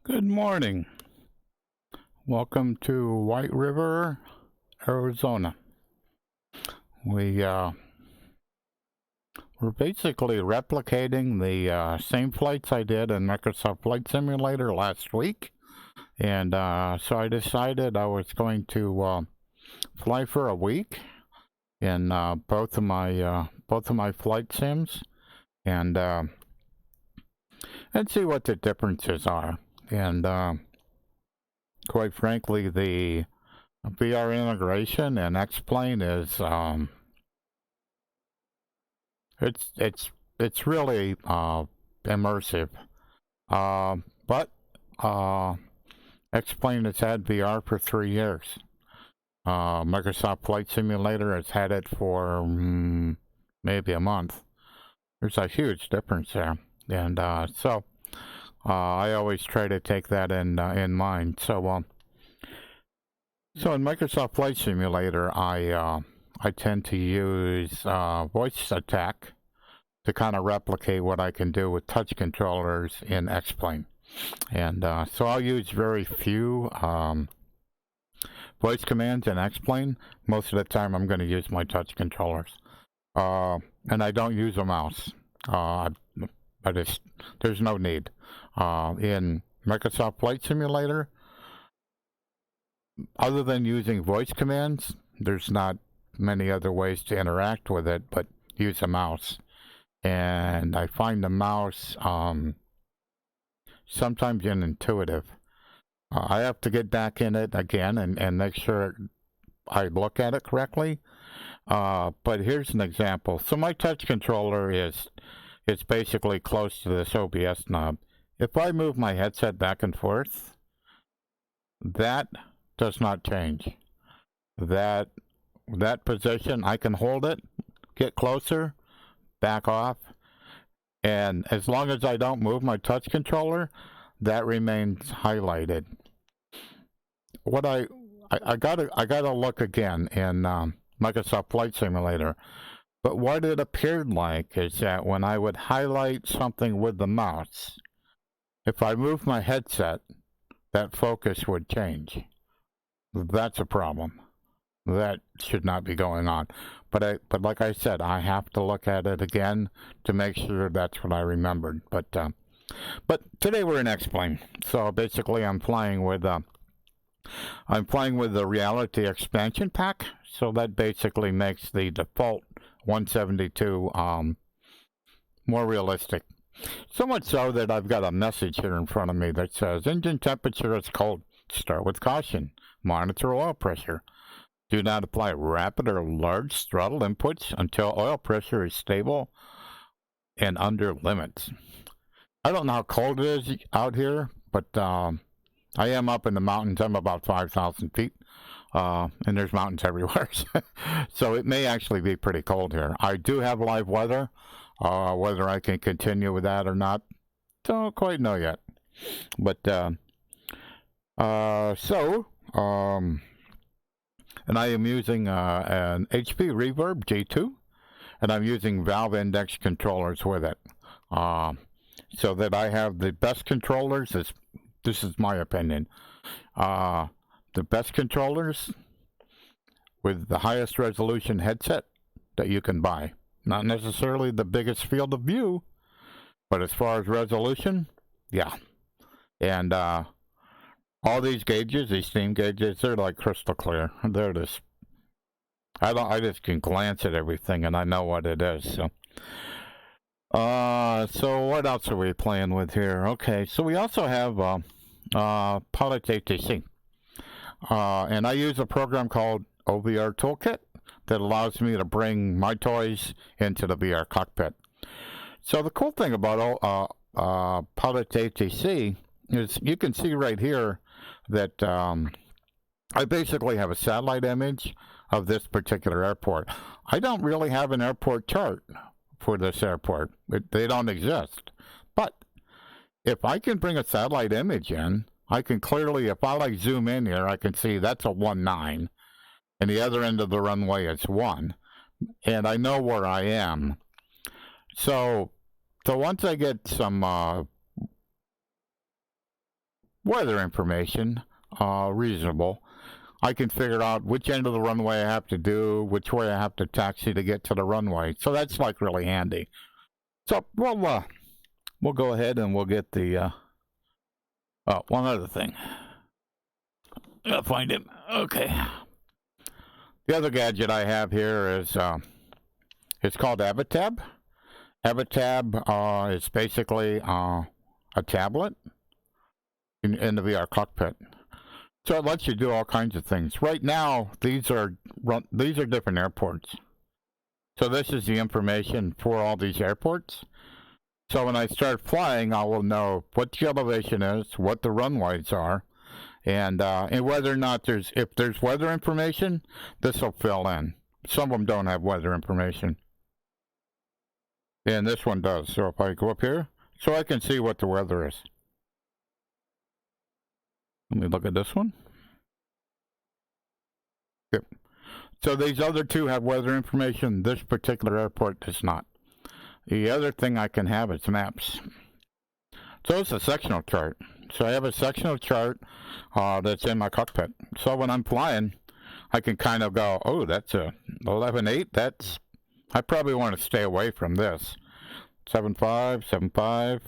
Good morning. Welcome to White River, Arizona. We're basically replicating the same flights I did in Microsoft Flight Simulator last week, and so I decided I was going to fly for a week in both of my flight sims, and see what the differences are. And quite frankly, the VR integration and X-Plane is it's really immersive. But X-Plane has had VR for 3 years. Microsoft Flight Simulator has had it for maybe a month. There's a huge difference there, and so I always try to take that in mind. So so in Microsoft Flight Simulator, I tend to use voice attack to kind of replicate what I can do with touch controllers in X-Plane, and so I'll use very few voice commands in X-Plane. Most of the time, I'm going to use my touch controllers, and I don't use a mouse. There's no need. In Microsoft Flight Simulator, other than using voice commands, there's not many other ways to interact with it but use a mouse. And I find the mouse sometimes unintuitive. I have to get back in it again and make sure I look at it correctly. But here's an example. So my touch controller is basically close to this OBS knob. If I move my headset back and forth, that does not change. That position, I can hold it, get closer, back off, and as long as I don't move my touch controller, that remains highlighted. What I gotta look again in Microsoft Flight Simulator. But what it appeared like is that when I would highlight something with the mouse, if I move my headset, that focus would change. That's a problem. That should not be going on. But like I said, I have to look at it again to make sure that's what I remembered. But today we're in X-Plane. So basically, I'm flying with the Reality Expansion Pack. So that basically makes the default 172 more realistic. So much so that I've got a message here in front of me that says, engine temperature is cold. Start with caution. Monitor oil pressure. Do not apply rapid or large throttle inputs until oil pressure is stable and under limits. I don't know how cold it is out here, but I am up in the mountains. I'm about 5,000 feet. And there's mountains everywhere. So it may actually be pretty cold here. I do have live weather. Whether I can continue with that or not, don't quite know yet. But, and I am using an HP Reverb G2, and I'm using valve index controllers with it. So that I have the best controllers. This is my opinion. The best controllers with the highest resolution headset that you can buy. Not necessarily the biggest field of view, but as far as resolution, yeah. And all these gauges, these steam gauges, they're like crystal clear. They're just, I just can glance at everything and I know what it is. So what else are we playing with here? Okay, so we also have Pilot ATC. And I use a program called OVR Toolkit that allows me to bring my toys into the VR cockpit. So the cool thing about Pilot ATC is you can see right here that I basically have a satellite image of this particular airport. I don't really have an airport chart for this airport. They don't exist. But if I can bring a satellite image in, I can clearly, if I like zoom in here, I can see that's a 19, and the other end of the runway is 1, and I know where I am. So once I get some weather information, reasonable. I can figure out which end of the runway I have to do, which way I have to taxi to get to the runway. So that's like really handy. So we'll go ahead and we'll get the, oh, one other thing. I'll find him. Okay. The other gadget I have here is, it's called Avatab. Avatab is basically a tablet in the VR cockpit. So it lets you do all kinds of things. Right now, these are different airports. So this is the information for all these airports. So when I start flying, I will know what the elevation is, what the runways are, and whether or not if there's weather information, this will fill in. Some of them don't have weather information. And this one does. So if I go up here, so I can see what the weather is. Let me look at this one. Yep. So these other two have weather information. This particular airport does not. The other thing I can have is maps. So it's a sectional chart. So I have a sectional chart that's in my cockpit. So when I'm flying, I can kind of go, oh, that's a 11.8. I probably want to stay away from this. 7.5, 7.5.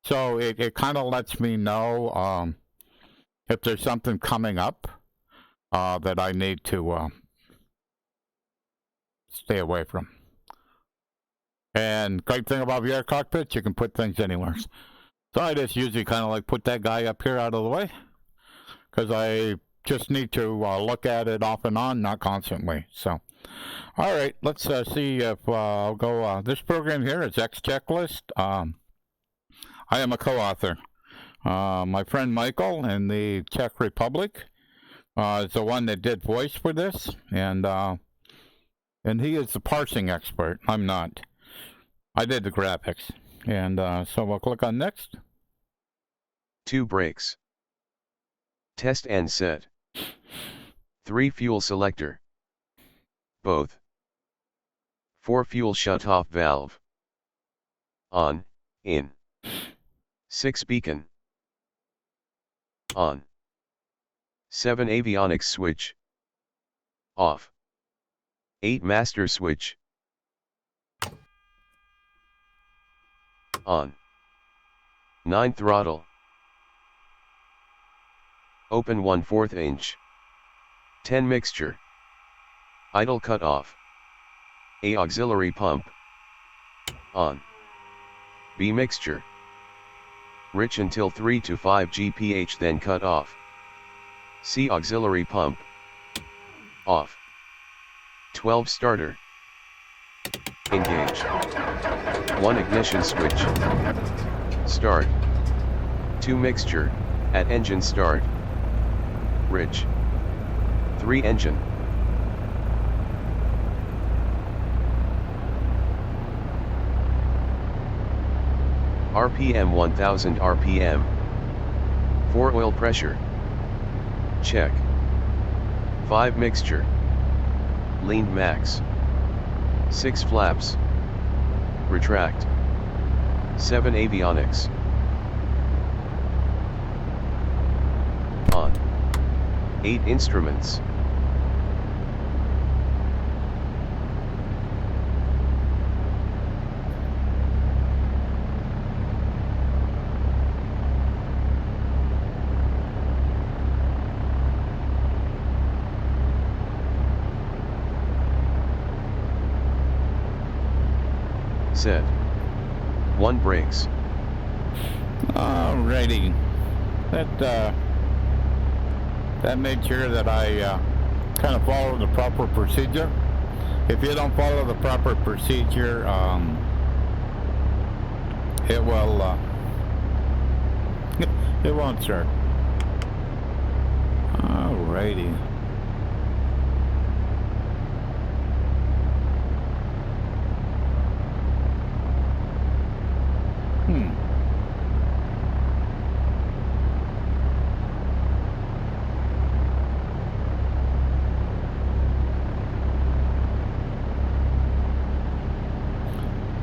So it kind of lets me know if there's something coming up that I need to stay away from. And great thing about VR cockpits, you can put things anywhere. So I just usually kind of like put that guy up here out of the way, because I just need to look at it off and on, not constantly. So, all right, let's see if I'll go. This program here is X Checklist. I am a co-author. My friend Michael in the Czech Republic is the one that did voice for this, and he is the parsing expert. I'm not. I did the graphics, and so we'll click on next. 2 brakes. Test and set. 3 fuel selector. Both. 4 fuel shut-off valve. On, in. 6 beacon. On. 7 avionics switch. Off. 8 master switch. On. 9 throttle. Open 1/4 inch. 10 mixture. Idle cut off. A auxiliary pump. On. B mixture. Rich until 3 to 5 GPH, then cut off. C auxiliary pump. Off. 12 starter. Engage. 1 ignition switch. Start. 2 mixture, at engine start. Rich. 3 engine. RPM 1000 RPM. 4 oil pressure. Check. 5 mixture. Leaned max. 6 flaps. Retract. 7 avionics. On. 8 instruments. Set. 1 brakes. Alrighty. That made sure that I kind of follow the proper procedure. If you don't follow the proper procedure, it will it won't start. Alrighty.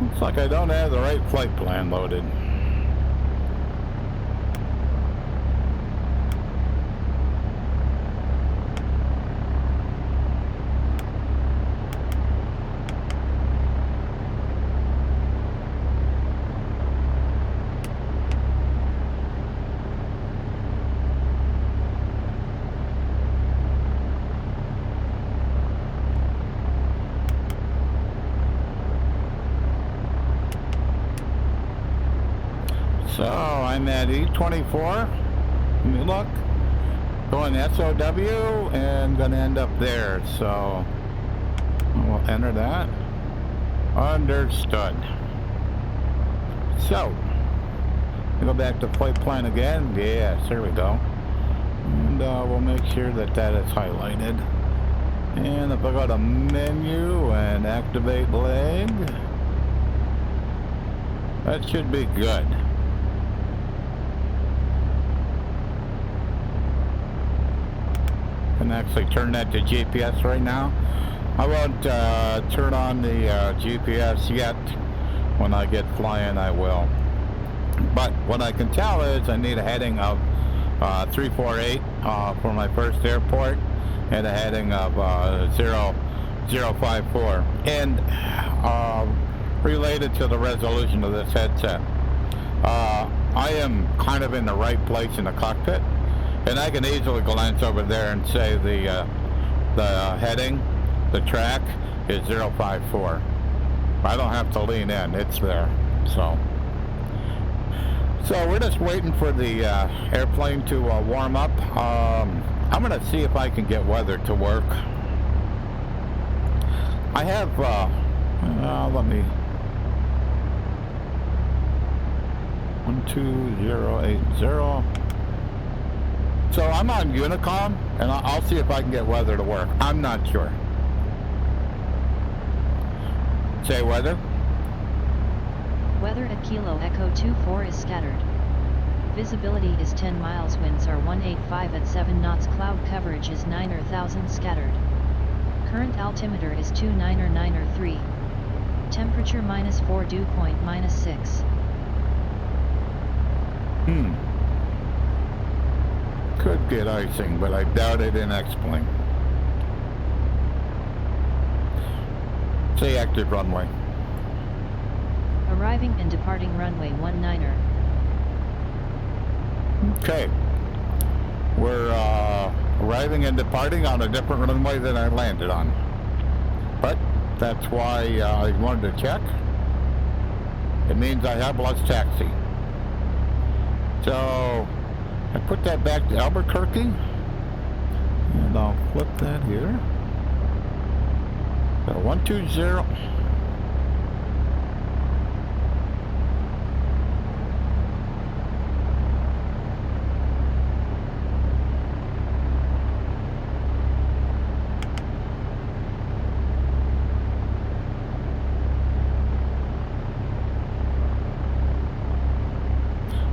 Looks like I don't have the right flight plan loaded. taking that E24, let me look, going SOW and gonna end up there, so we'll enter that. Understood. So, go back to flight plan again. Yes, there we go. And we'll make sure that that is highlighted. And if I go to menu and activate leg, that should be good. Can actually turn that to GPS right now. I won't turn on the GPS yet. When I get flying, I will. But what I can tell is I need a heading of 348 for my first airport, and a heading of 054. And related to the resolution of this headset, I am kind of in the right place in the cockpit, and I can easily glance over there and say the heading, the track is 054. I don't have to lean in, it's there. So we're just waiting for the airplane to warm up. I'm gonna see if I can get weather to work. I have let me 12080. So I'm on Unicom, and I'll see if I can get weather to work. I'm not sure. Say weather. Weather at Kilo Echo 24 is scattered. Visibility is 10 miles, winds are 185 at 7 knots, cloud coverage is 9,000 scattered. Current altimeter is 29903. Temperature -4, dew point -6. Could get icing, but I doubt it in X-Plane. Say active runway. Arriving and departing runway 19er. Okay. We're arriving and departing on a different runway than I landed on. But that's why I wanted to check. It means I have less taxi. So I put that back to Albuquerque, and I'll flip that here. So 120.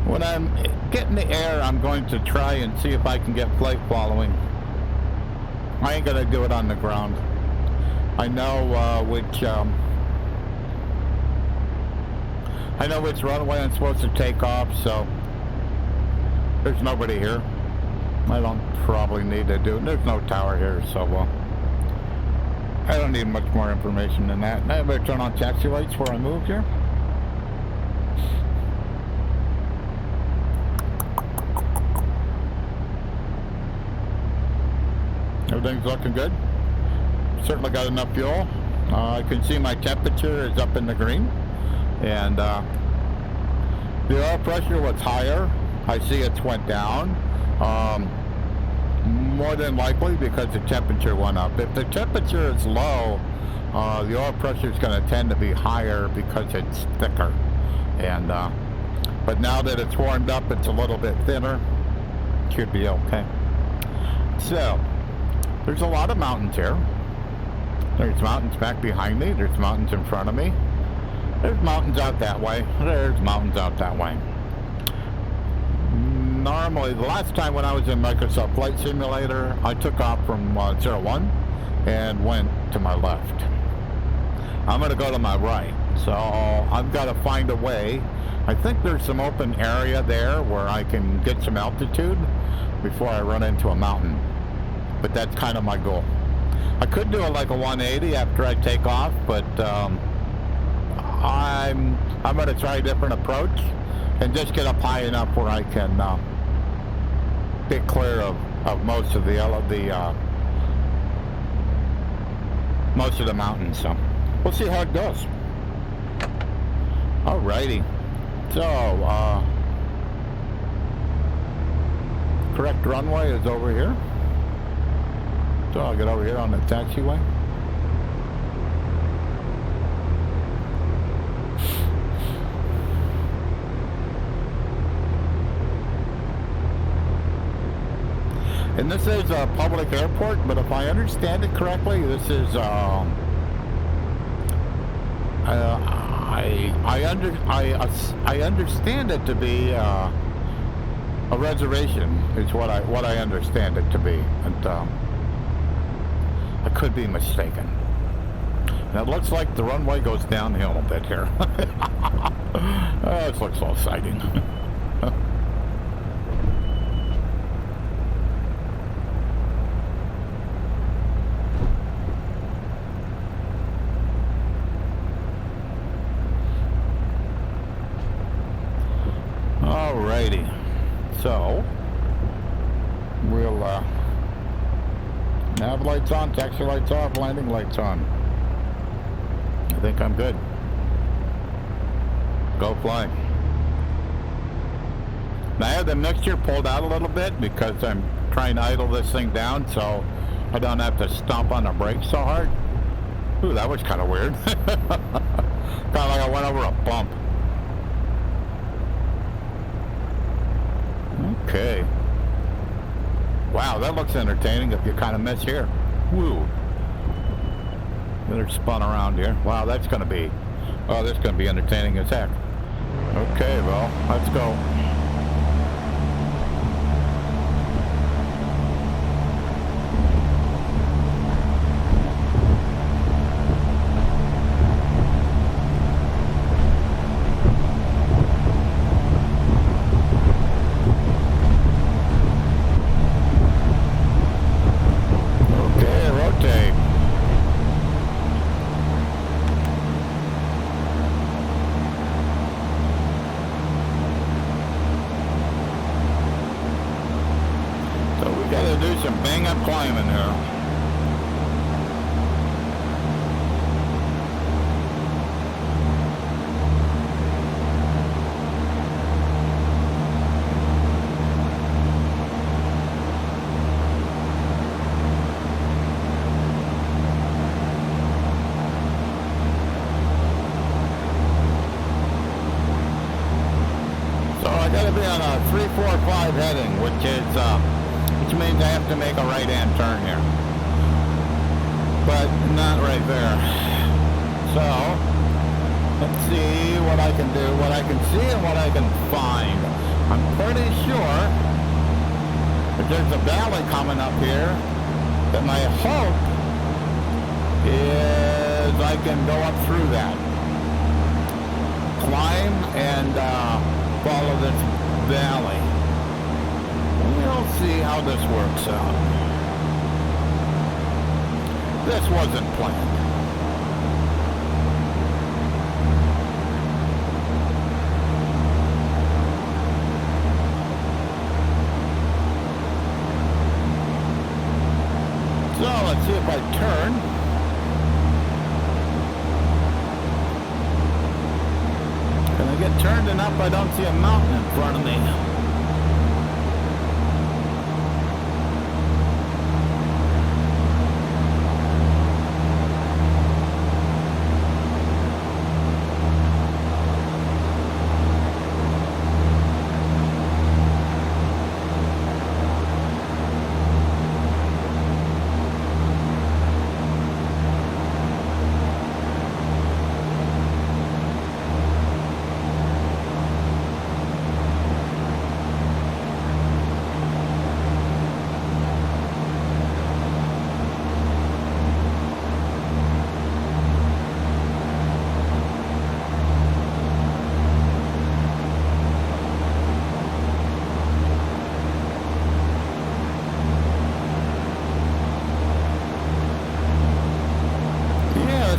When I'm getting the air, I'm going to try and see if I can get flight following. I ain't gonna do it on the ground. I know which runway I'm supposed to take off, so there's nobody here. I don't probably need to do it. There's no tower here, so I don't need much more information than that. I better turn on taxi lights before I move here. Everything's looking good. Certainly got enough fuel. I can see my temperature is up in the green, and the oil pressure was higher. I see it's went down, more than likely because the temperature went up. If the temperature is low, the oil pressure is going to tend to be higher because it's thicker. And but now that it's warmed up, it's a little bit thinner. Should be okay. So there's a lot of mountains here. There's mountains back behind me. There's mountains in front of me. There's mountains out that way. There's mountains out that way. Normally, the last time when I was in Microsoft Flight Simulator, I took off from 01 and went to my left. I'm going to go to my right. So I've got to find a way. I think there's some open area there where I can get some altitude before I run into a mountain. But that's kind of my goal. I could do it like a 180 after I take off, but I'm going to try a different approach and just get up high enough where I can get clear of most of the mountains. So we'll see how it goes. Alrighty. So correct runway is over here. So I'll get over here on the taxiway. And this is a public airport, but if I understand it correctly, this is I understand it to be a reservation. Is what I understand it to be, and I could be mistaken. And it looks like the runway goes downhill a bit here. Oh, this looks all exciting. Alrighty, so we'll nav lights on, taxi lights off, landing lights on. I think I'm good. Go fly. Now I have the mixture pulled out a little bit because I'm trying to idle this thing down so I don't have to stomp on the brakes so hard. Ooh, that was kind of weird. Kind of like I went over a bump. Okay. Wow, that looks entertaining if you kind of miss here. Woo. They're spun around here. Wow, that's going to be... Oh, this is going to be entertaining as heck. Okay, well, let's go. Climbing here. So I gotta be on a 345 heading, which means I have to make a right-hand turn here, but not right there. So let's see what I can do, what I can see and what I can find. I'm pretty sure that there's a valley coming up here that my hope is I can go up through that, climb and follow this valley. We'll see how this works out. This wasn't planned. So let's see if I turn. When I get turned enough, I don't see a mountain in front of me.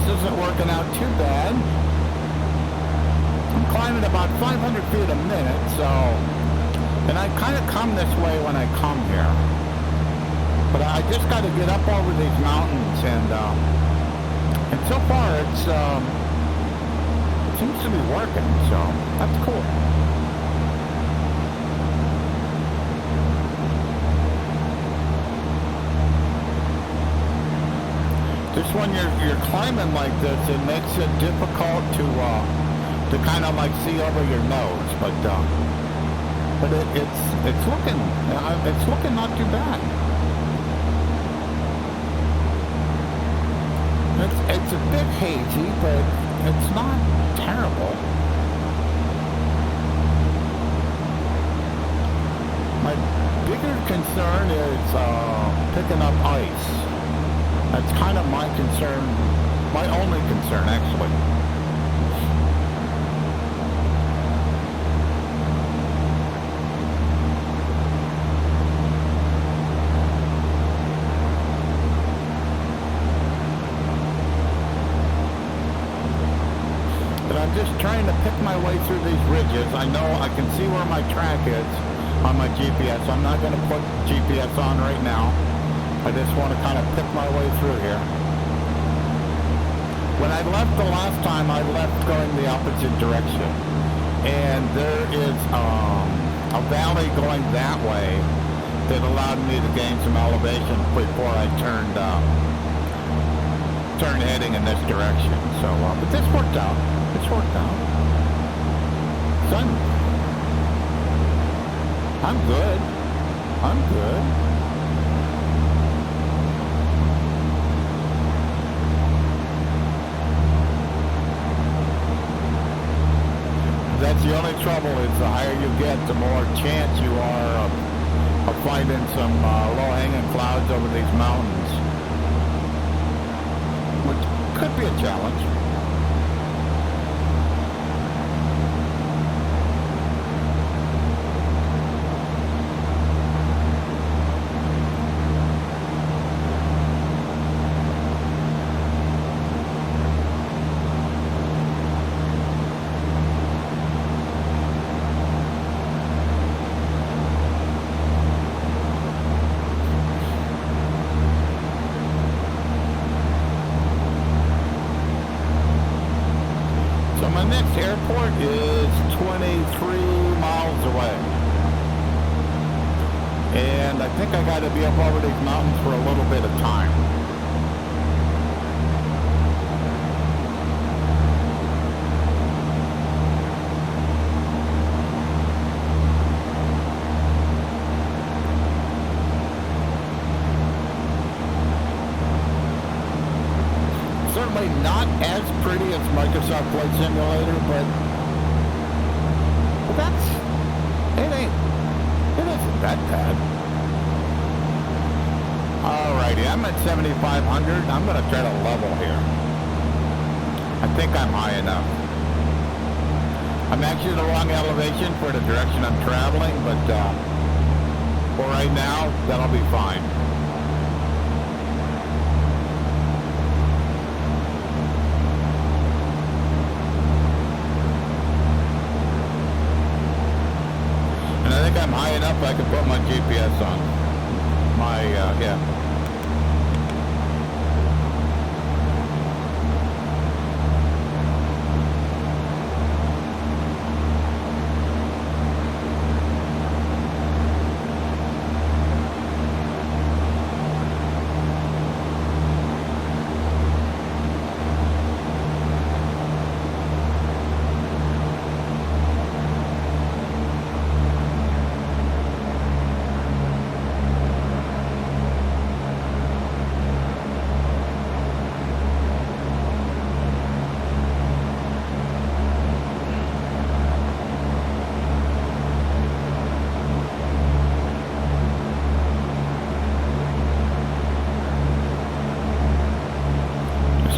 Isn't working out too bad. I'm climbing about 500 feet a minute, so, and I kind of come this way when I come here, but I just got to get up over these mountains, and so far it seems to be working, so that's cool. Just when you're climbing like this, it makes it difficult to kind of like see over your nose, but it's looking not too bad. It's a bit hazy, but it's not terrible. My bigger concern is picking up ice. That's kind of my concern, my only concern actually. But I'm just trying to pick my way through these ridges. I know I can see where my track is on my GPS. I'm not going to put GPS on right now. I just want to kind of pick my way through here. When I left the last time, I left going the opposite direction. And there is a valley going that way that allowed me to gain some elevation before I turned heading in this direction. So, but this worked out. This worked out. So I'm good. I'm good. That's the only trouble is the higher you get, the more chance you are of finding some low-hanging clouds over these mountains, which could be a challenge. My next airport is 23 miles away. And I think I got to be up over these mountains for a little bit of time. Certainly not as pretty as Microsoft Flight Simulator, but it isn't that bad. Alrighty, I'm at 7,500. I'm going to try to level here. I think I'm high enough. I'm actually the wrong elevation for the direction I'm traveling, but for right now, that'll be fine. And I think I'm high enough I can put my GPS on. Yeah.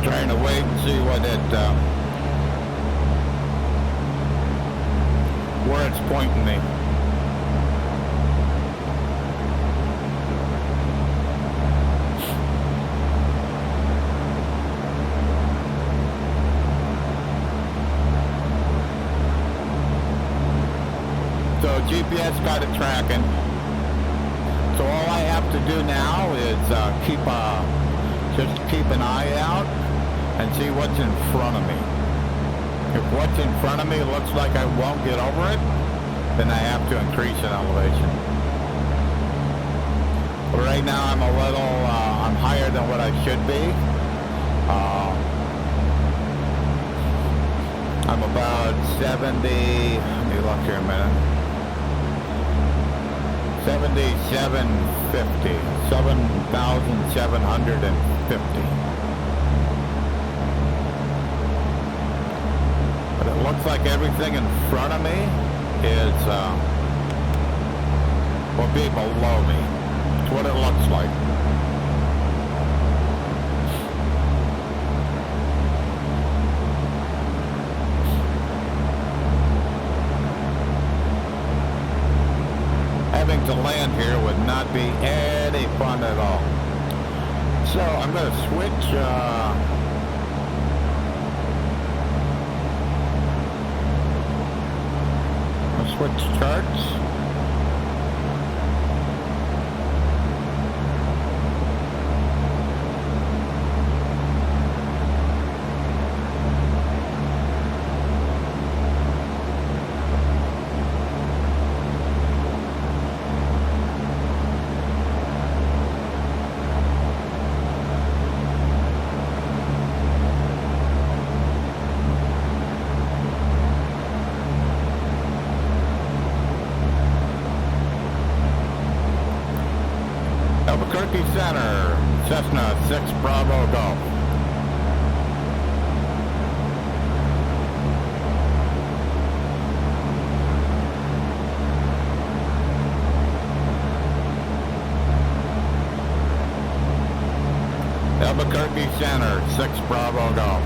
Trying to wait and see what where it's pointing me. So GPS got it tracking. So all I have to do now is just keep an eye out and see what's in front of me. If what's in front of me looks like I won't get over it, then I have to increase in elevation. But right now I'm I'm higher than what I should be, I'm about 70, let me look here a minute. 7,750. But it looks like everything in front of me is, will be below me. That's what it looks like. Having to land here would not be any fun at all. So I'm going to switch, switch charts. Albuquerque Center, Cessna 6 Bravo Golf. Albuquerque Center, 6 Bravo Golf.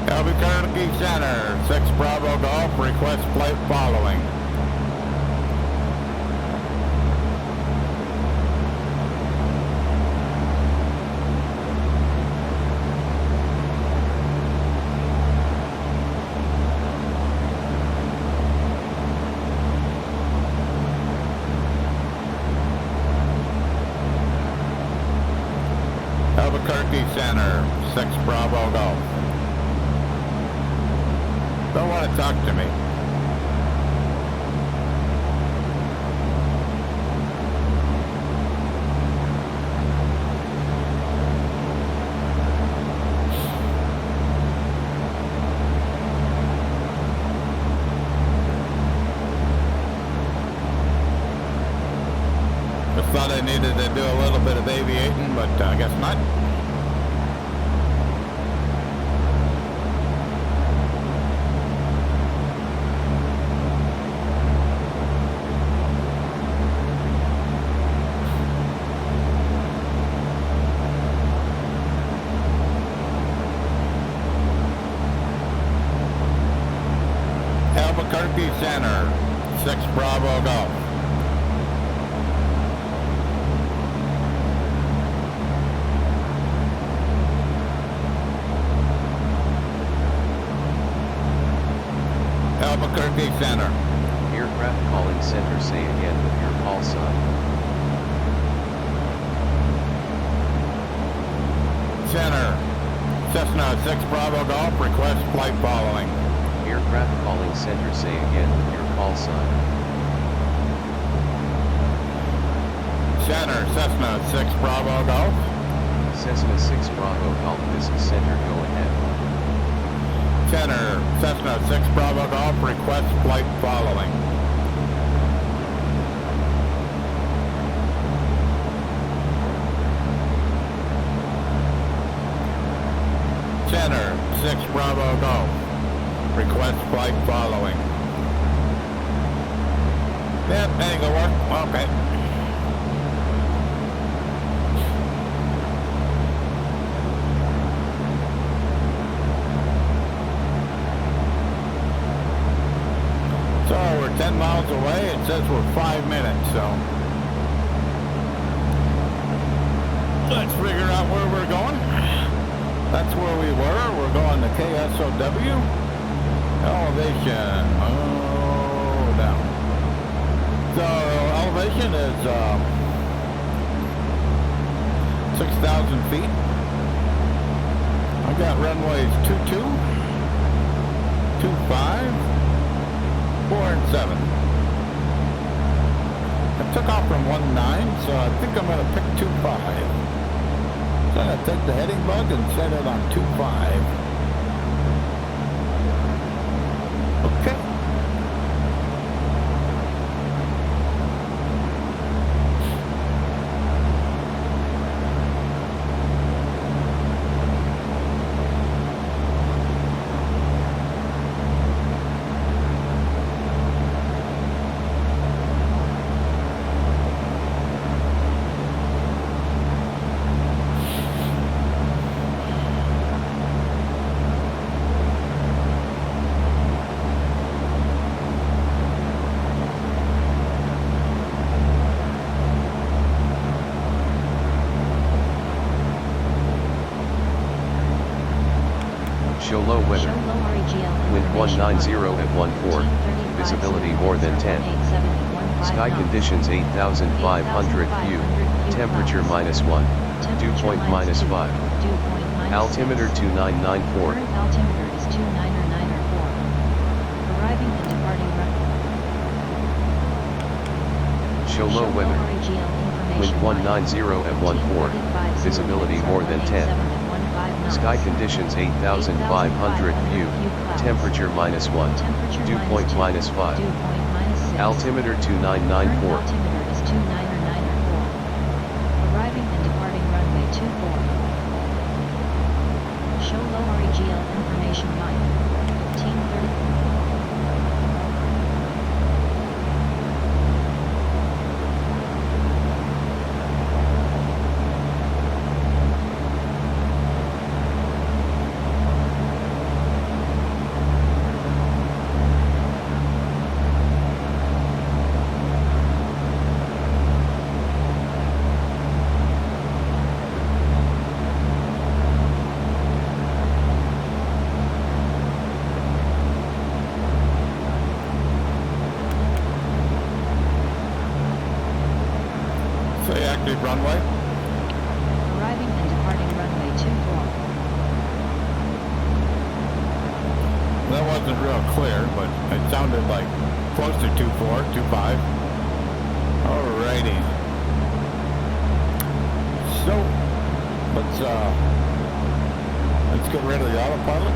Albuquerque Center, 6 Bravo Golf, request flight following. Albuquerque Center, 6 Bravo Golf. Don't want to talk to me. Just thought I needed to do a little bit of aviating, but I guess not. Albuquerque Center, 6 Bravo Golf. Albuquerque Center. Aircraft calling center, say again with your call sign. Center, Cessna 6 Bravo Golf, request flight following. Aircraft calling center, say again with your call sign. Center, Cessna 6 Bravo Golf. Cessna 6 Bravo Golf, this is center, go ahead. Center, Cessna 6 Bravo Golf, request flight following. Center, 6 Bravo Golf, request flight following. Yep, ain't gonna work. Okay. So we're 10 miles away. It says we're 5 minutes, so Let's figure out where we're going. That's where we were. We're going to KSOW. Elevation. Oh, down. So elevation is 6,000 feet. I got runways 22, 25, 4, and 7. I took off from 19, so I think I'm going to pick 25. So I'm going to take the heading bug and set it on 25. Okay. Show low weather. Wind 190 at 14. Visibility more than 10. Sky conditions 8,500 view. Temperature -1. Dew point -5. Altimeter 2994. Current altimeter is 29904. Arriving and departing runway. Show low weather. Wind 190 at 14. Visibility more than 10. Sky conditions 8,500 view. Temperature -1. Dew point -5. Altimeter 2994. Altimeter is 29904. Arriving and departing runway 24. Show low REGL information line. 1530. Say active runway. Arriving and departing runway 24. That wasn't real clear, but it sounded like close to 24, 25. Alrighty. So let's get rid of the autopilot.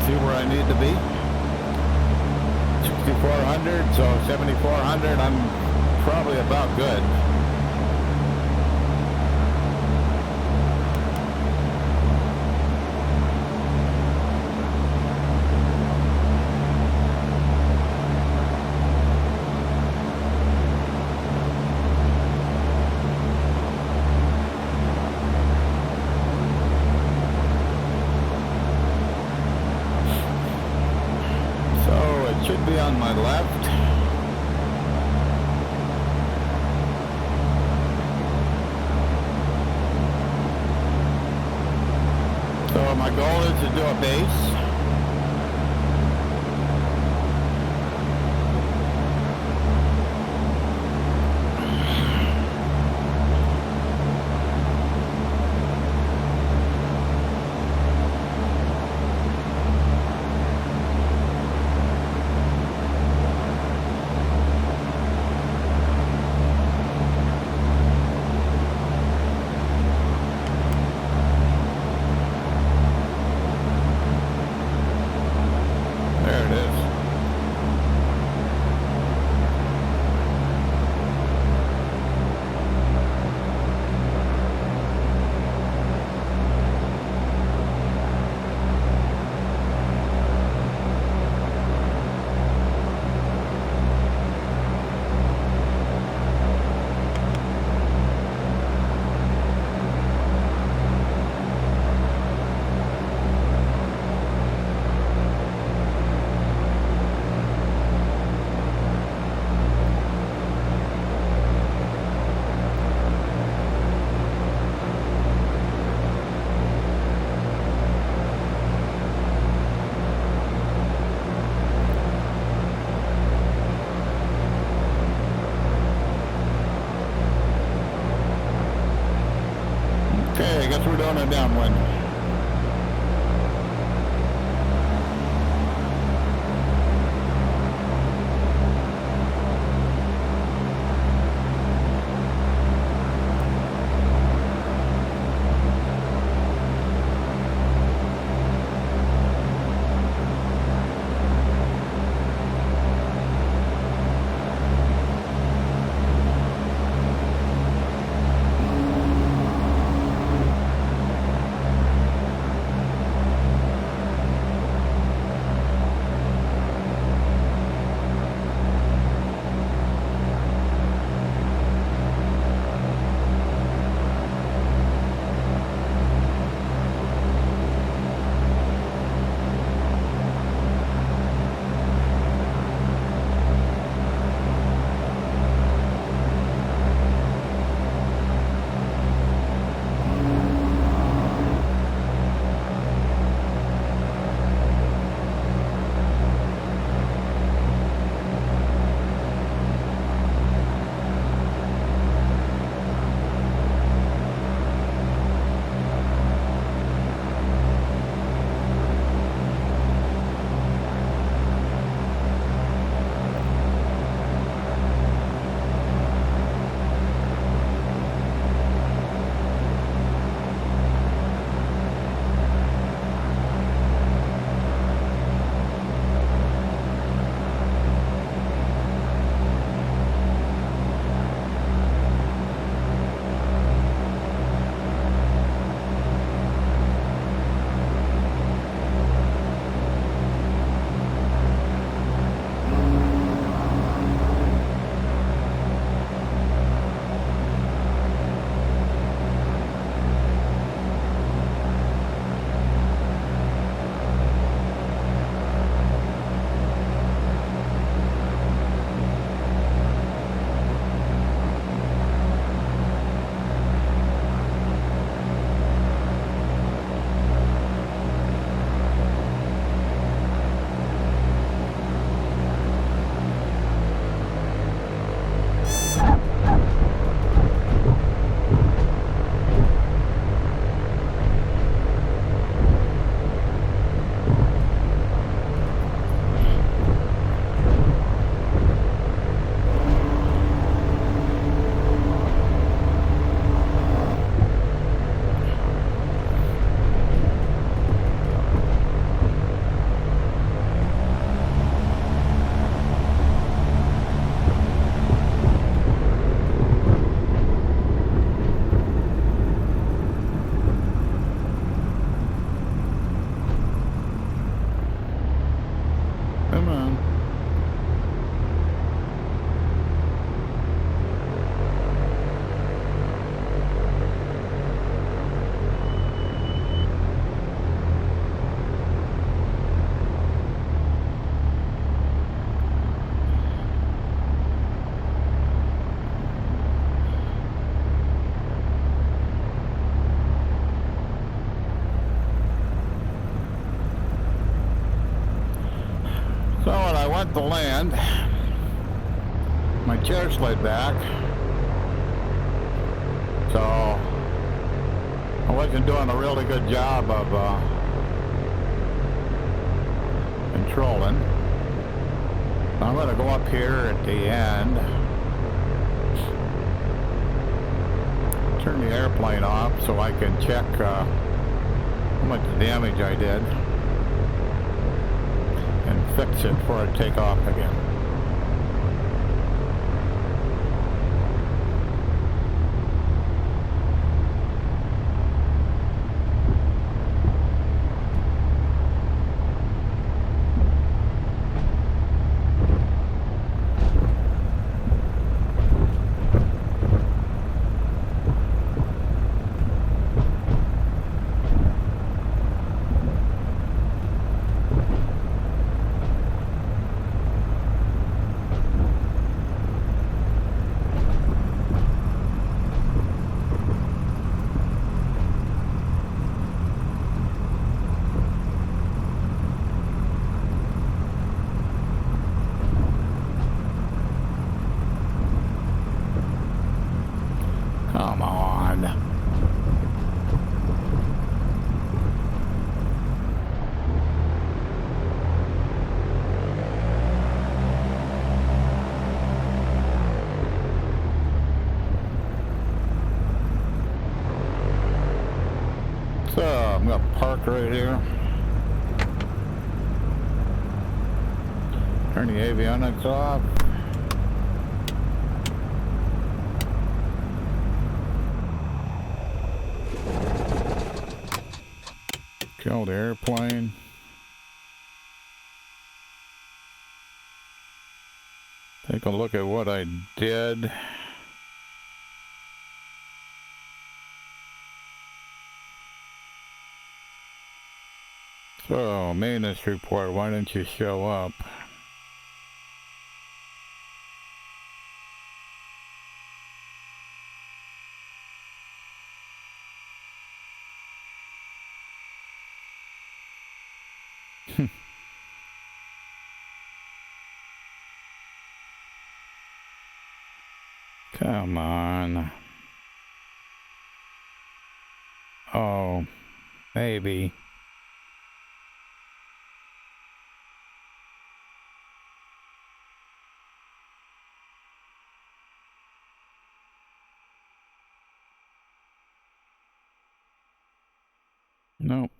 See where I need to be. 6,400, so 7,400, I'm probably about good. Should be on my left. So my goal is to do a base. I guess we're doing a downwind. So when I went to land, my chair slid back. So I wasn't doing a really good job of controlling. I'm going to go up here at the end, turn the airplane off so I can check how much damage I did and fix it before I take off again. Come on. I'm gonna park right here. Turn the avionics off. Kill the airplane. Take a look at what I did. So, maintenance report, why didn't you show up? Come on. Oh, maybe. Nope.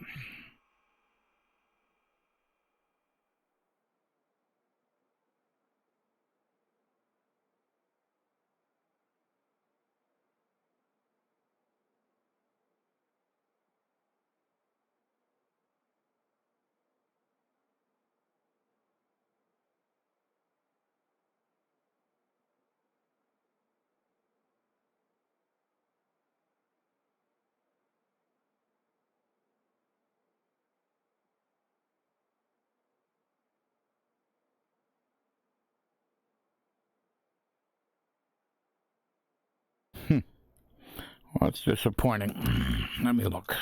Well, that's disappointing. Let me look.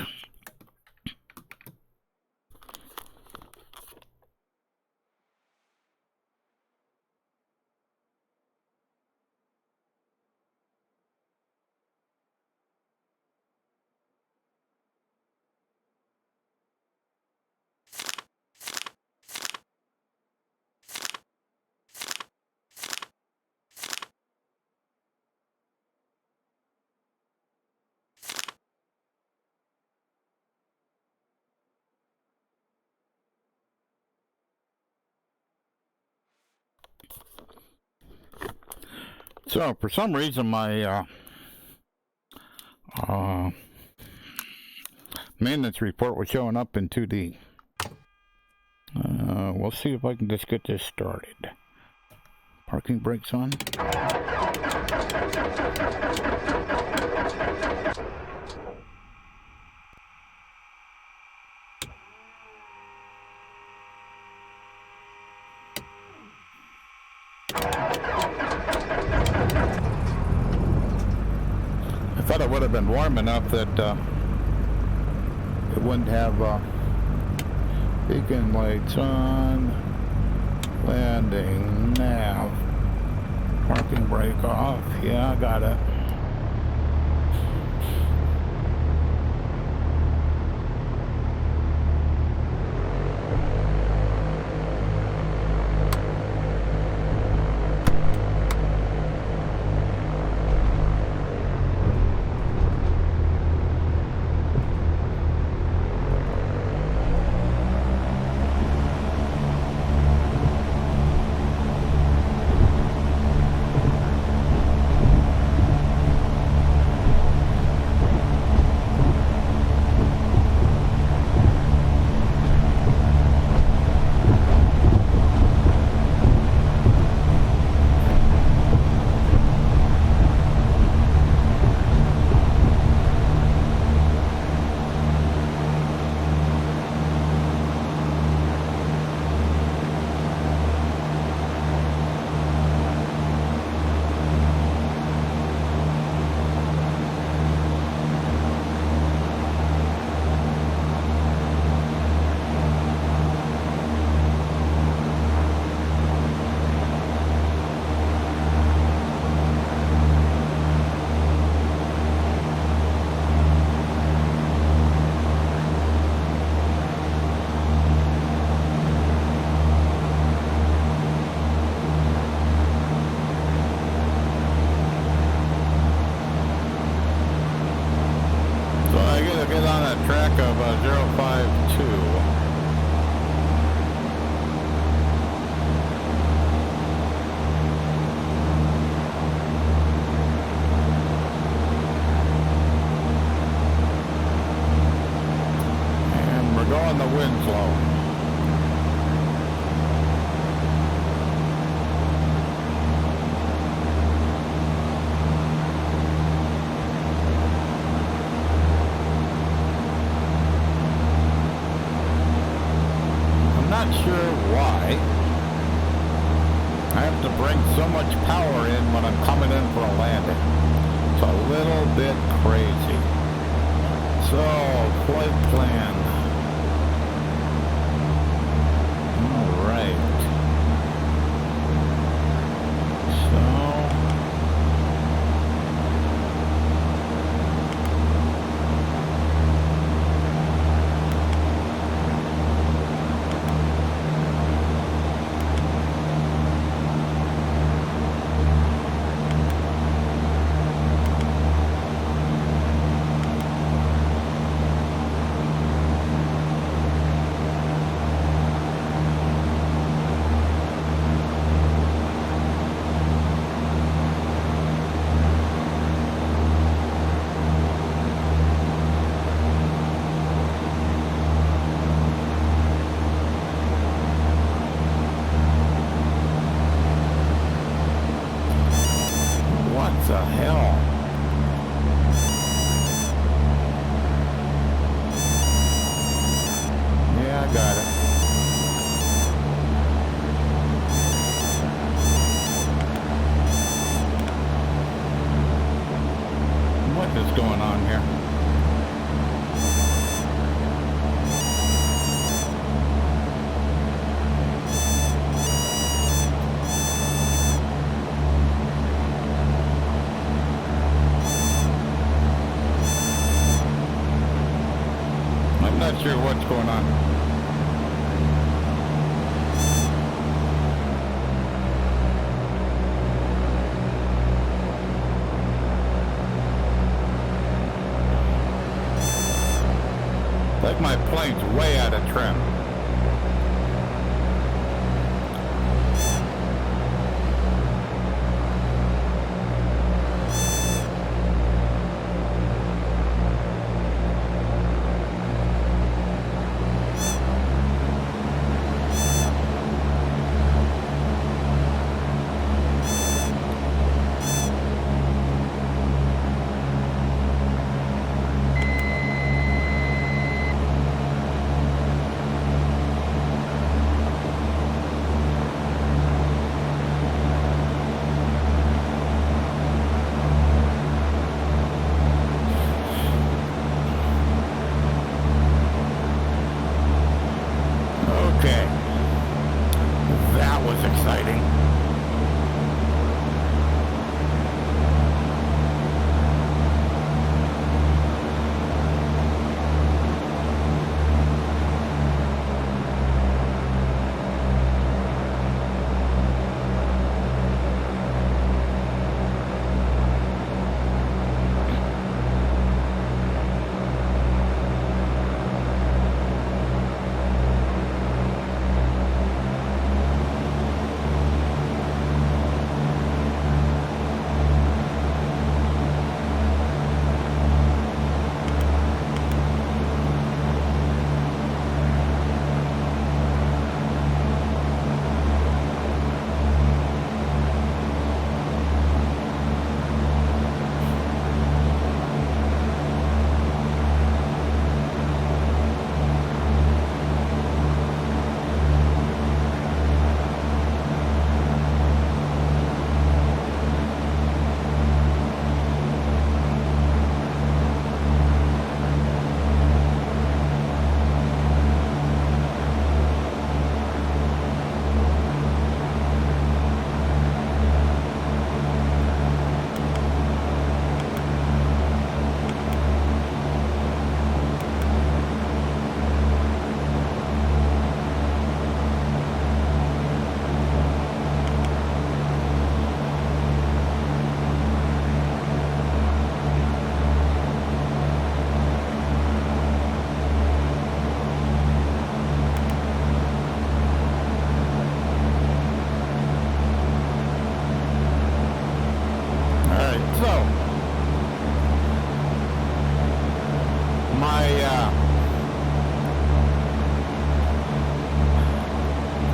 So, for some reason, my maintenance report was showing up in 2D. We'll see if I can just get this started. Parking brakes on. I thought it would have been warm enough that it wouldn't have beacon lights on. Landing nav. Parking brake off. Yeah, I got it. of 052. Going the wind low. I'm not sure why I have to bring so much power in when I'm coming in for a landing. It's a little bit crazy. So, flight plan. What the hell? Yeah, I got it. What is going on here? I'm not sure what's going on. Like my plane's way out of trim.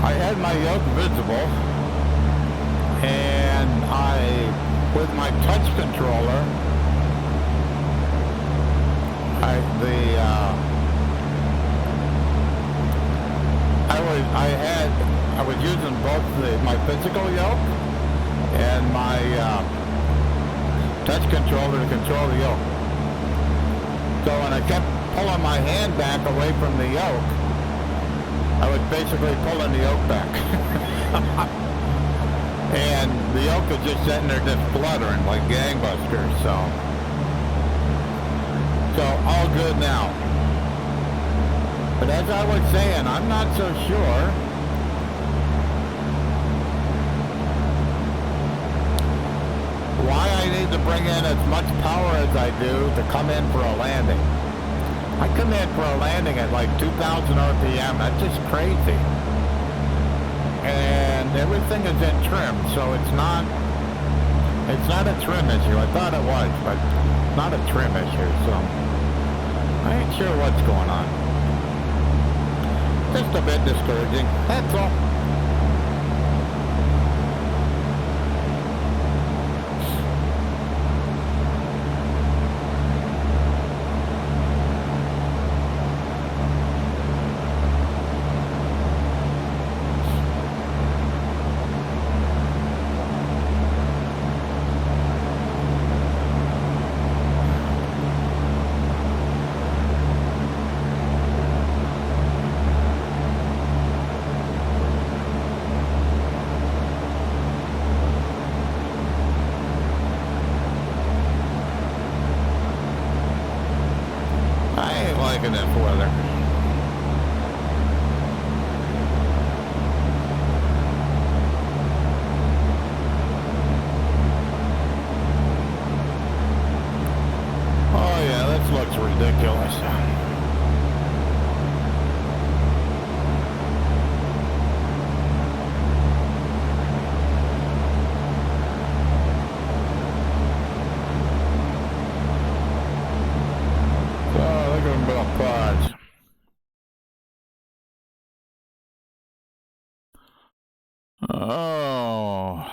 I had my yoke visible, and with my touch controller, I was using both my physical yoke and my touch controller to control the yoke. So when I kept pulling my hand back away from the yoke, I was basically pulling the yoke back. And the yoke was just sitting there just fluttering like gangbusters, so all good now. But as I was saying, I'm not so sure why I need to bring in as much power as I do to come in for a landing. I come in for a landing at like 2,000 RPM. That's just crazy. And everything is in trim, so it's not a trim issue. I thought it was, but not a trim issue, so I ain't sure what's going on. Just a bit discouraging, that's all. Liking this weather. Oh yeah, this looks ridiculous. Pause. Oh.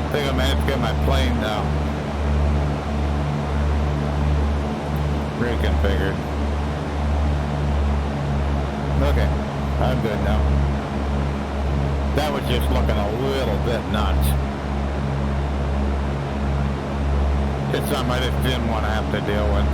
I think I'm gonna have to get my plane now reconfigured. Okay, I'm good now. That was just looking a little bit nuts. It's something I just didn't want to have to deal with.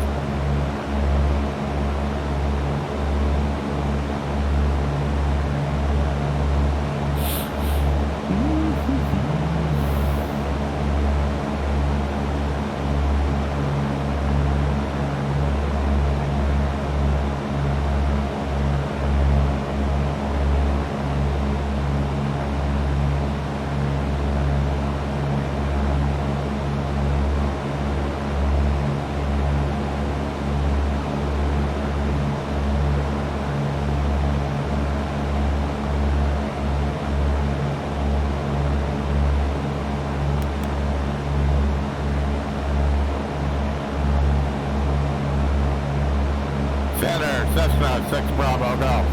Cessna 6 Bravo, go.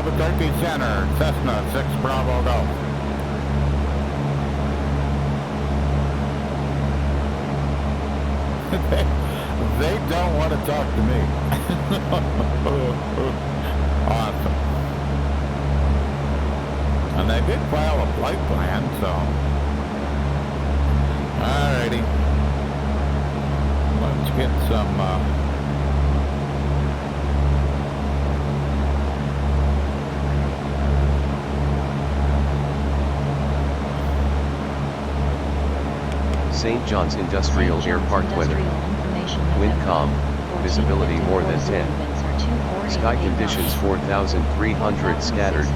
Albuquerque Center, Cessna 6 Bravo Golf. They don't want to talk to me. Awesome. And they did file a flight plan, so. Alrighty. Let's get some, St. John's Industrial Airport weather. Wind calm, visibility more than 10. Sky conditions 4,300 scattered,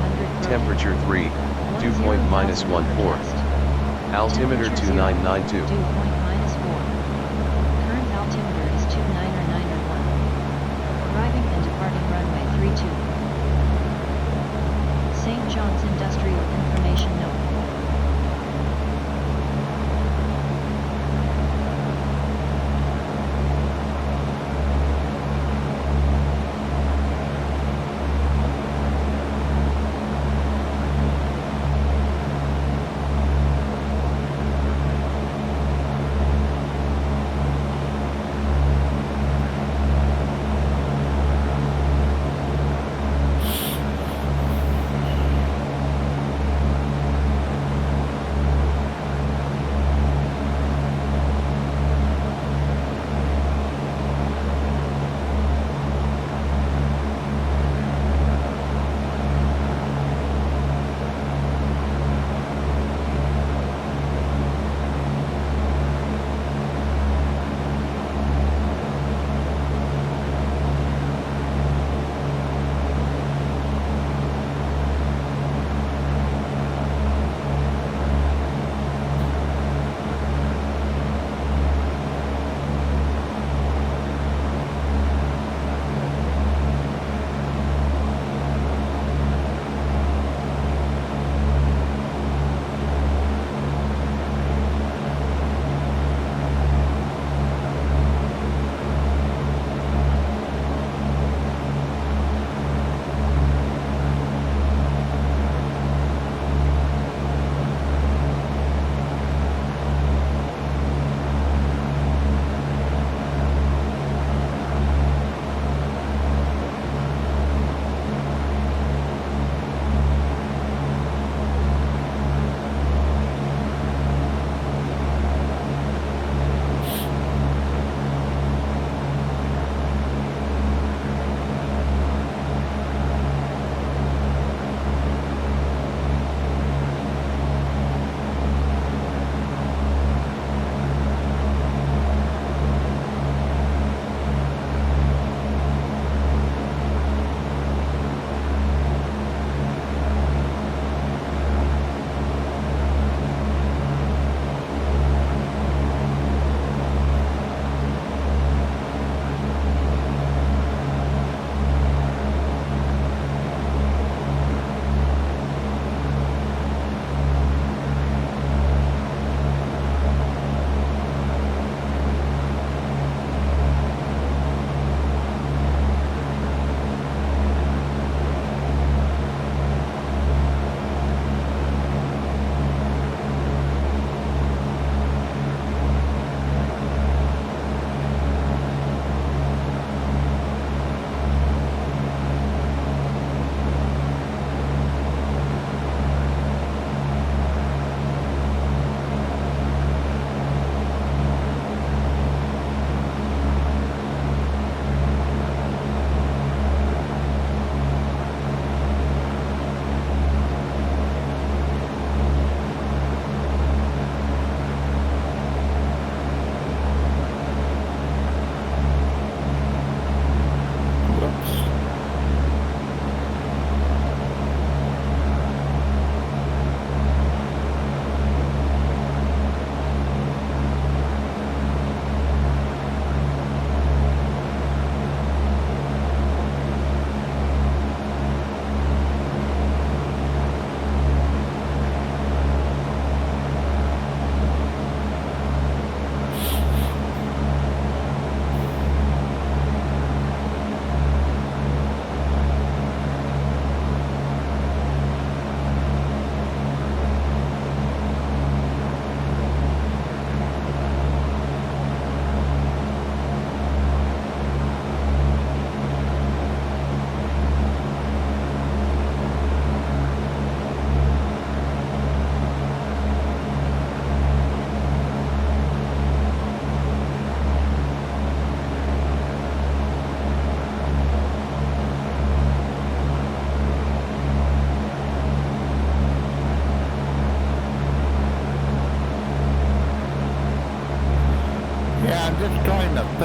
temperature 3, dew point -14. Altimeter 2992. Current altimeter is 29991. Arriving and departing runway 32. St. John's Industrial Information Note.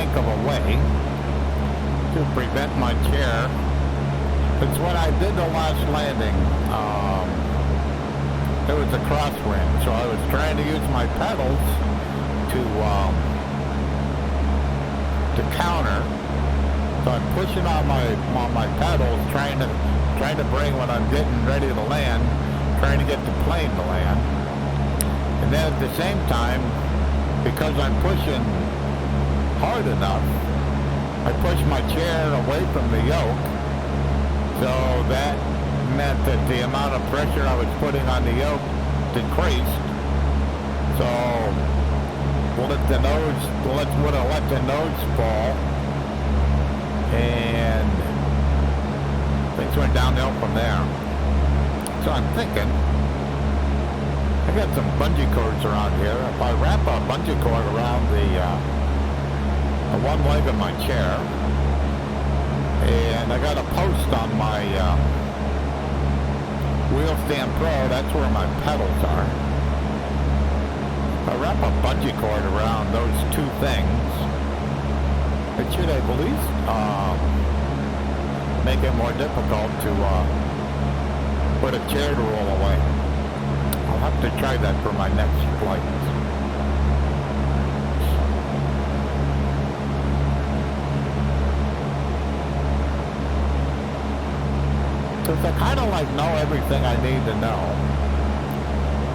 think of a way to prevent my chair. It's when I did the last landing, it was a crosswind, so I was trying to use my pedals to counter. So I'm pushing on my pedals, trying to bring when I'm getting ready to land, trying to get the plane to land. And then at the same time, because I'm pushing hard enough, I push my chair away from the yoke, so that meant that the amount of pressure I was putting on the yoke decreased. So we'll let the nose fall, and things went downhill from there. So I'm thinking, I got some bungee cords around here. If I wrap a bungee cord around the one leg of my chair, and I got a post on my Wheel Stand Pro, that's where my pedals are. If I wrap a bungee cord around those two things, it should at least make it more difficult to put a chair to roll away. I'll have to try that for my next flight. Because I kind of like know everything I need to know,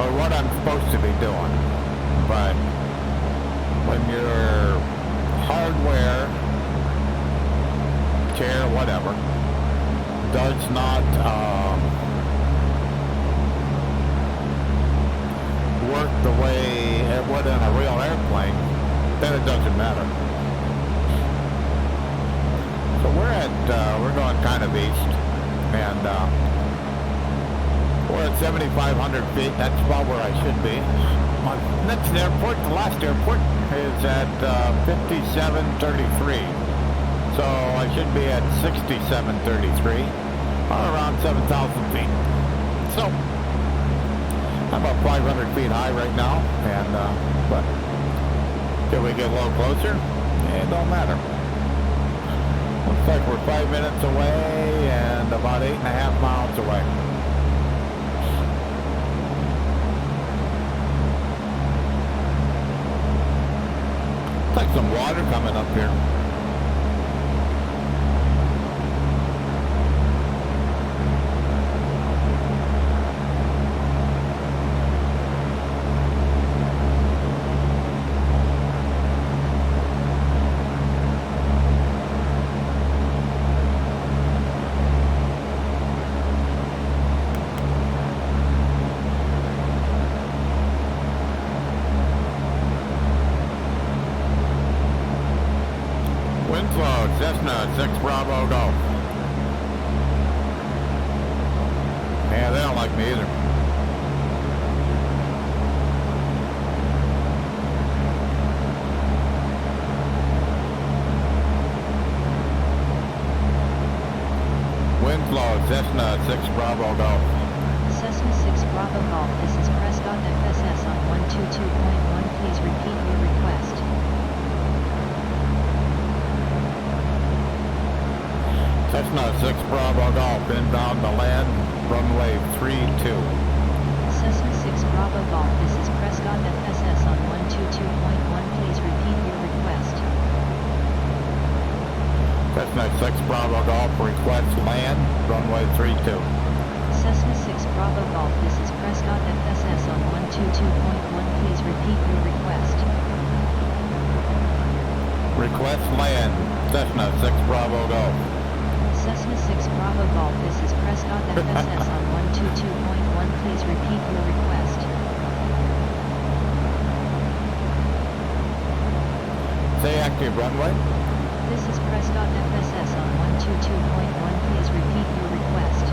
or what I'm supposed to be doing. But when your hardware, chair, whatever, does not work the way it would in a real airplane, then it doesn't matter. So we're going kind of east. And we're at 7,500 feet. That's about where I should be. My next airport, the last airport, is at 5733. So I should be at 6733, around 7,000 feet. So I'm about 500 feet high right now. And but till we get a little closer, it don't matter. Looks like we're 5 minutes away and about 8.5 miles away. Looks like some water coming up here. Cessna 6 Bravo Golf. Yeah, they don't like me either. Wind flow, Cessna 6 Bravo Golf. Cessna 6 Bravo Golf, this is Prescott FSS on 122.1. Please repeat your request. Cessna 6 Bravo Golf, inbound to land, runway 32. Cessna 6 Bravo Golf, this is Prescott FSS on 122.1. Please repeat your request. Cessna 6 Bravo Golf, request land, runway 32. Cessna 6 Bravo Golf, this is Prescott FSS on 122.1. Please repeat your request. Request land, Cessna 6 Bravo Golf. Cessna 6 Bravo Golf, this is Prescott FSS on 122.1. Please repeat your request. Say active runway. This is Prescott FSS on 122.1. Please repeat your request.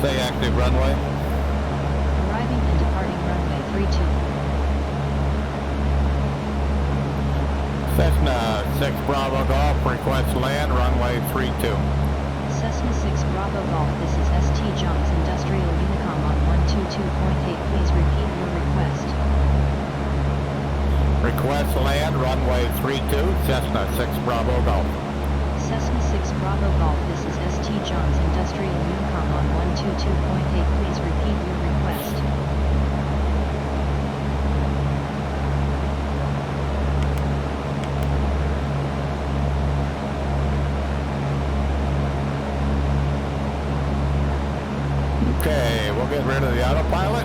Say active runway. Arriving and departing runway 32. Cessna 6 Bravo Golf, request land, runway 32. Cessna 6 Bravo Golf, this is ST Johns Industrial Unicom on 122.8, please repeat your request. Request land, runway 32, Cessna 6 Bravo Golf. Cessna 6 Bravo Golf, this is ST Johns Industrial Unicom on 122.8, please repeat your request. Okay, we'll get rid of the autopilot.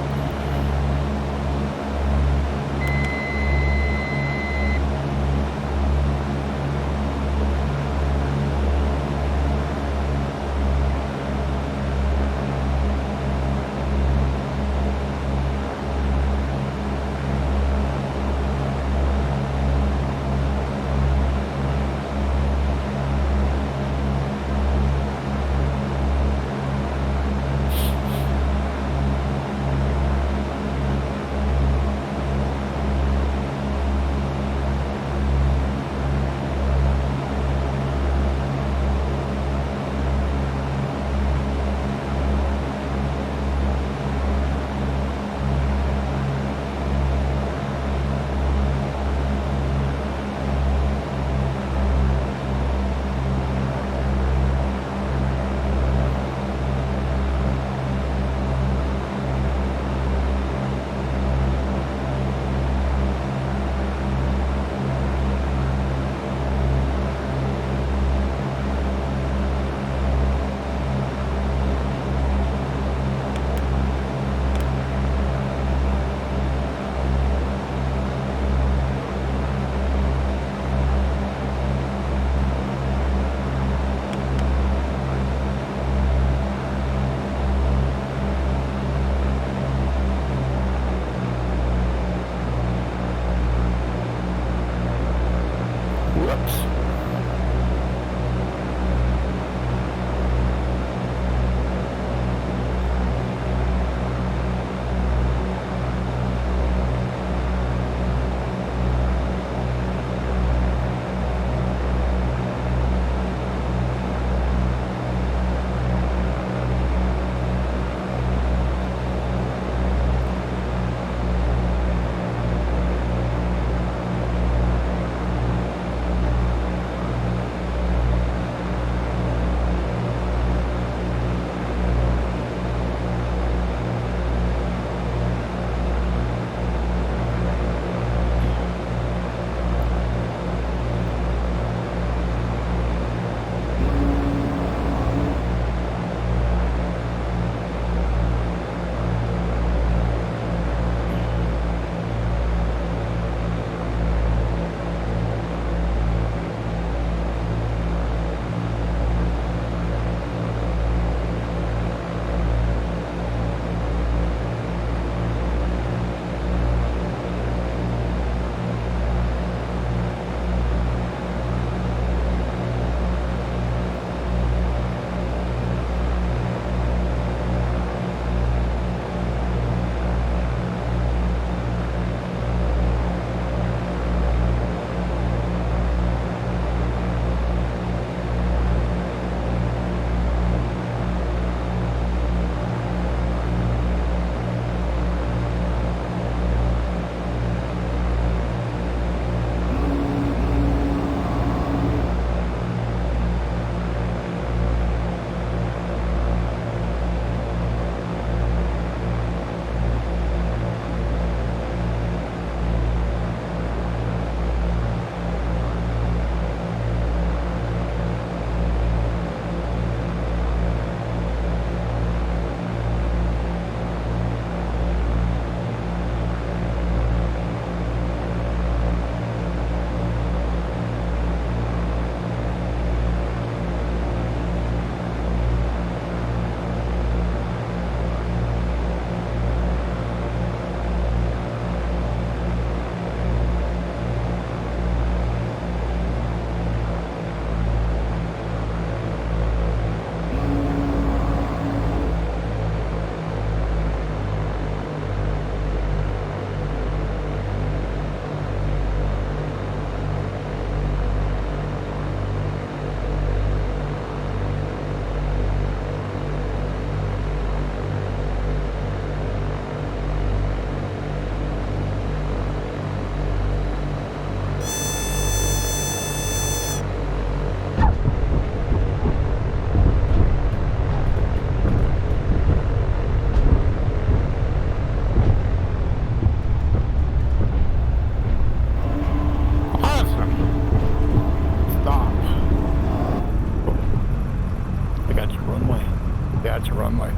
runway. Yeah, it's a runway.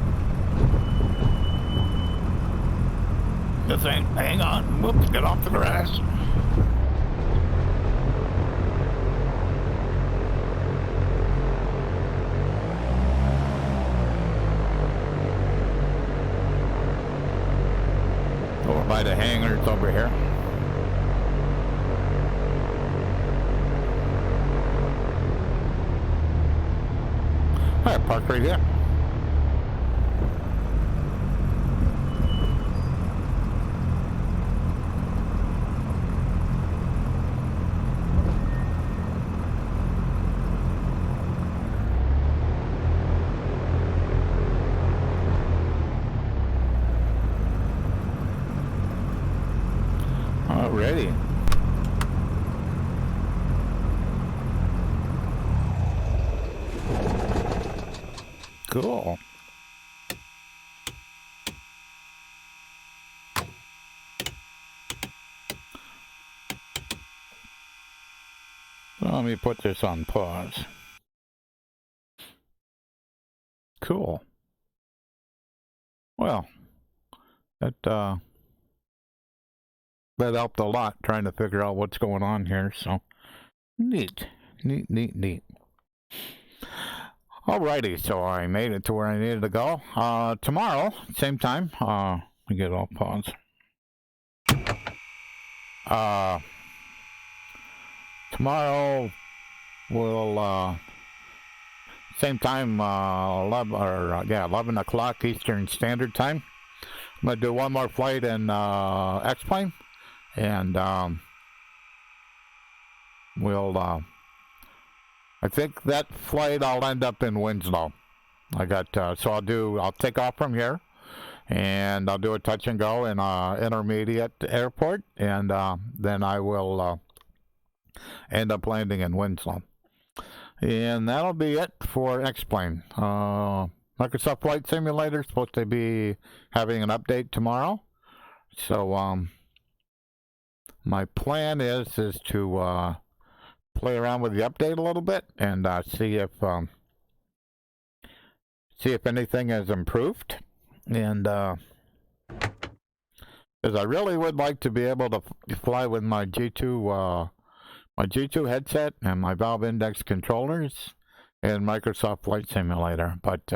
This ain't, hang on. Whoops, get off the grass. Over by the hangars over here. All right, park right here. Alrighty. Cool. Let me put this on pause. Cool. Well, that helped a lot trying to figure out what's going on here. So neat. Alrighty, so I made it to where I needed to go. Tomorrow, same time. Let me get all pause. Tomorrow we'll same time, 11 o'clock Eastern Standard Time. I'm gonna do one more flight in X-Plane, and we'll I think that flight I'll end up in Winslow. I got so I'll take off from here, and I'll do a touch and go in intermediate airport, and then I will end up landing in Winslow. And that'll be it for X-Plane. Microsoft Flight Simulator is supposed to be having an update tomorrow. So my plan is to play around with the update a little bit and see if anything has improved. And because I really would like to be able to fly with my G2 headset and my valve index controllers and Microsoft Flight Simulator, but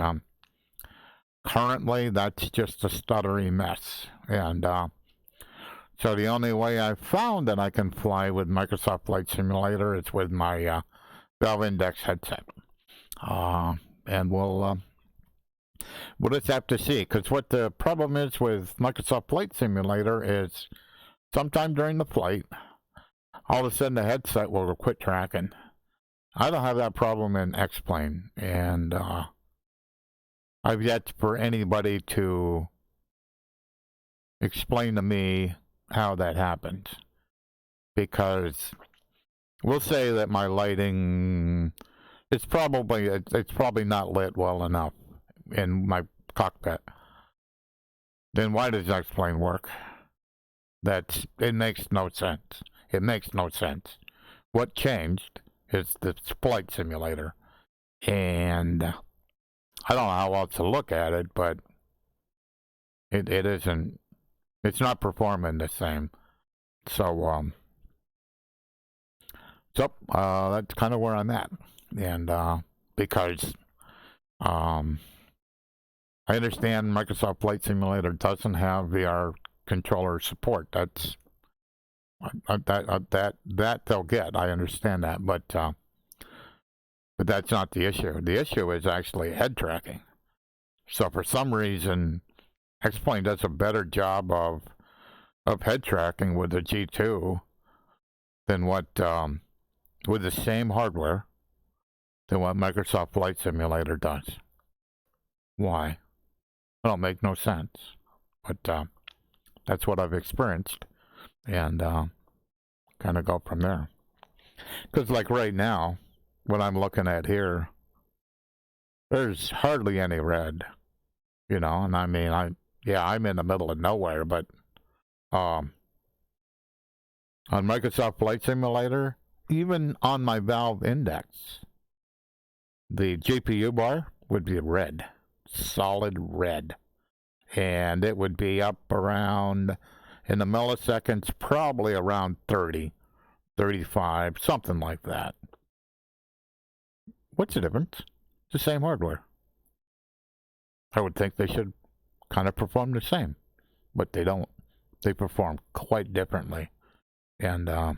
currently that's just a stuttery mess. And so the only way I've found that I can fly with Microsoft Flight Simulator is with my valve index headset. And we'll just have to see, because what the problem is with Microsoft Flight Simulator is sometime during the flight, all of a sudden the headset will quit tracking. I don't have that problem in X-Plane, and I've yet for anybody to explain to me how that happens. Because we'll say that my lighting, it's probably not lit well enough in my cockpit. Then why does X-Plane work? It makes no sense. It makes no sense. What changed is the flight simulator. And I don't know how else to look at it, but it isn't, it's not performing the same. So, that's kind of where I'm at. And because I understand Microsoft Flight Simulator doesn't have VR controller support. That they'll get. I understand that, but that's not the issue. The issue is actually head tracking. So for some reason, X-Plane does a better job of head tracking with the G2 than what with the same hardware than what Microsoft Flight Simulator does. Why? It don't make no sense. But that's what I've experienced. And kind of go from there. Because like right now, what I'm looking at here, there's hardly any red, you know. And I mean, I'm in the middle of nowhere, but on Microsoft Flight Simulator, even on my valve index, the GPU bar would be red, solid red. And it would be up around, in the milliseconds, probably around 30, 35, something like that. What's the difference? It's the same hardware. I would think they should kind of perform the same, but they don't. They perform quite differently. And I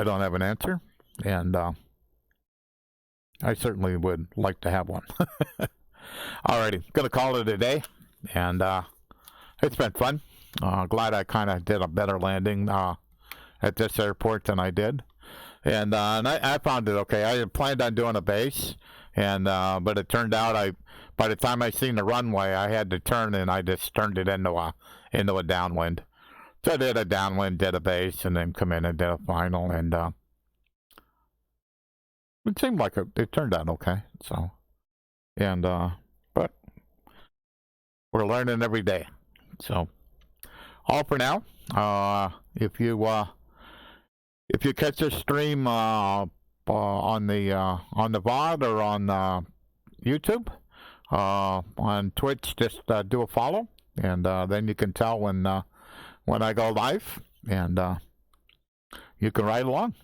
don't have an answer, and I certainly would like to have one. Alrighty, gonna call it a day, and it's been fun. Glad I kind of did a better landing at this airport than I did, and I found it okay. I had planned on doing a base, and but it turned out by the time I seen the runway, I had to turn, and I just turned it into a downwind. So I did a downwind, did a base, and then come in and did a final, and it seemed like it turned out okay. So, and but we're learning every day. So, all for now. If you catch this stream on the VOD or on YouTube, on Twitch, just do a follow, and then you can tell when I go live, and you can ride along.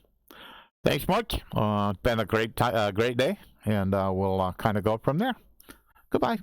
Thanks much. It's been a great day, and we'll kind of go from there. Goodbye.